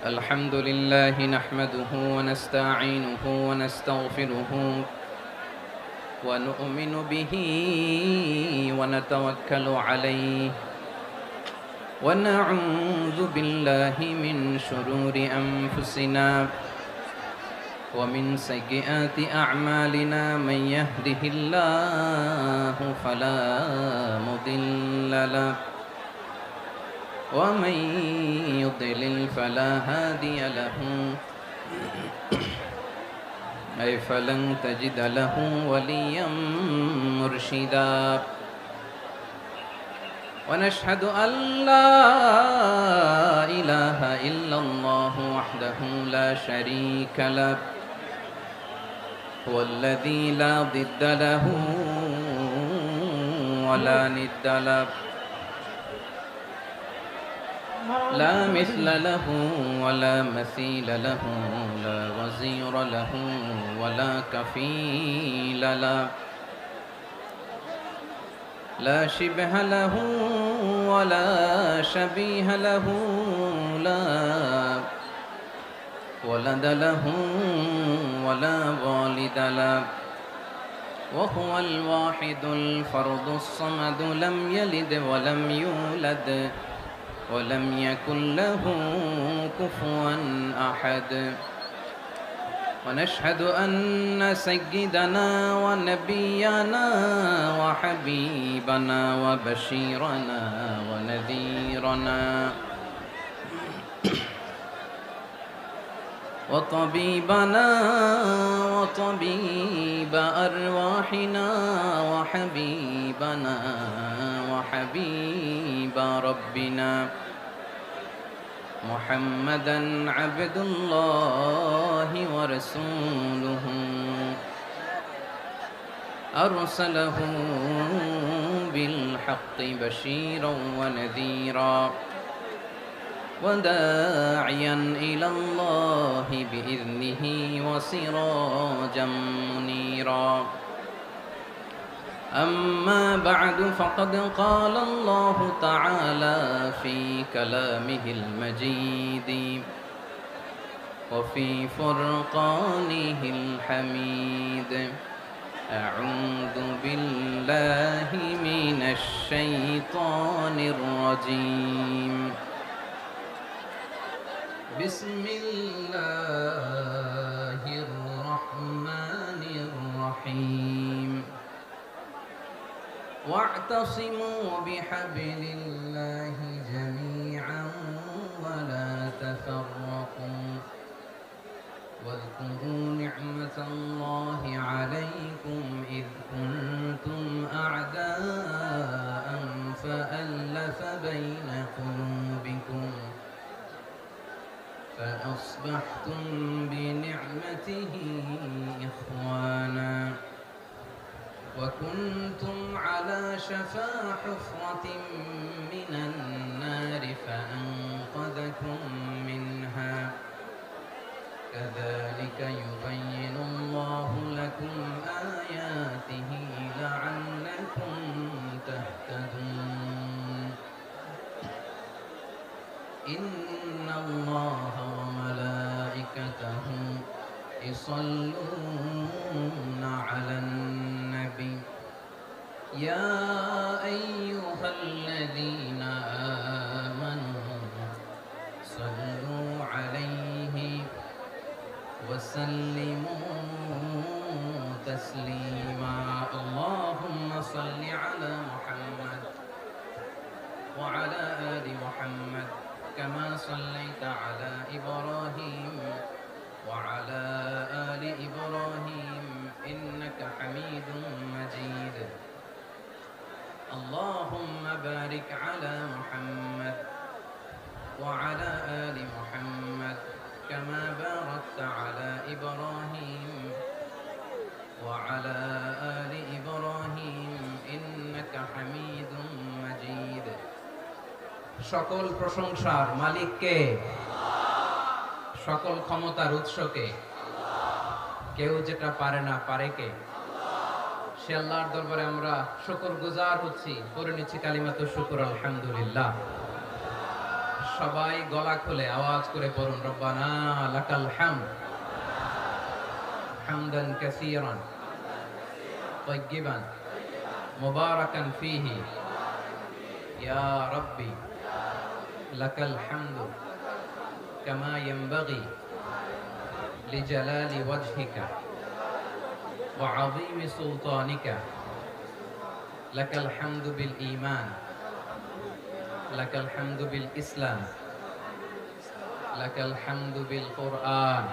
الحمد لله نحمده ونستعينه ونستغفره ونؤمن به ونتوكل عليه ونعوذ بالله من شرور أنفسنا ومن سيئات أعمالنا من يهده الله فلا مضل له ومن يضلل فلا هادي له أي فلن تجد له وليا مرشدا ونشهد أن لا إله إلا الله وحده لا شريك له هو الذي لا ضد له ولا ند له لا مثل له ولا مثيل له لا وزير له ولا كفيل له لا شبه له ولا شبيه له لا ولد له ولا والد له وهو الواحد الفرد الصمد لم يلد ولم يولد ولم يكن له كفوا أحد ونشهد أن سيدنا ونبينا وحبيبنا وبشيرنا ونذيرنا وطبيبنا وطبيب أرواحنا وحبيبنا وحبيب ربنا محمدا عبد الله ورسوله أرسله بالحق بشيرا ونذيرا وداعيا إلى الله بإذنه وسراجا منيرا أما بعد فقد قال الله تعالى في كلامه المجيد وفي فرقانه الحميد أعوذ بالله من الشيطان الرجيم بسم الله الرحمن الرحيم واعتصموا بحبل الله جميعا ولا تفرقوا واذكروا نعمة الله عليكم إذ كنتم أعداء فألف بين قلوبكم فأصبحتم بنعمته إخوانا وكنتم على شفا حفرة من النار فأنقذكم منها كذلك يبين الله لكم آياته لعلكم تهتدون إن الله وملائكته يصلون على النبي يا أيها الذين آمنوا صلوا عليه وسلموا تسليما اللهم صل على محمد وعلى آل محمد كما صليت على إبراهيم وعلى آل إبراهيم إنك حميد مجيد اللهم بارك على محمد وعلى آل محمد كما باركت على إبراهيم وعلى آل إبراهيم إنك حميد مجيد সকল প্রশংসার মালিক কে? সকল ক্ষমতার উৎস কে? কেউ যেটা পারে না পারে কে? সে আল্লাহর দরবারে আমরা শুকরগুজার হচ্ছি, করে নিচ্ছি কালিমাতু শুকর আলহামদুলিল্লাহ। সবাই গলা খুলে আওয়াজ করে পড়ুন, রব্বানা লাকাল হামদ হামদান কাসীরান তাইয়্যিবান মুবারাকান ফীহি ইয়া রাব্বি লাকাল হামদু কামা ইয়ানবাগি লিজালালি ওয়াজহিকা ওয়া আযীমি সুলতানিকা লাকাল হামদু বিল ঈমান লাকাল হামদু বিল ইসলাম লাকাল হামদু বিল কুরআন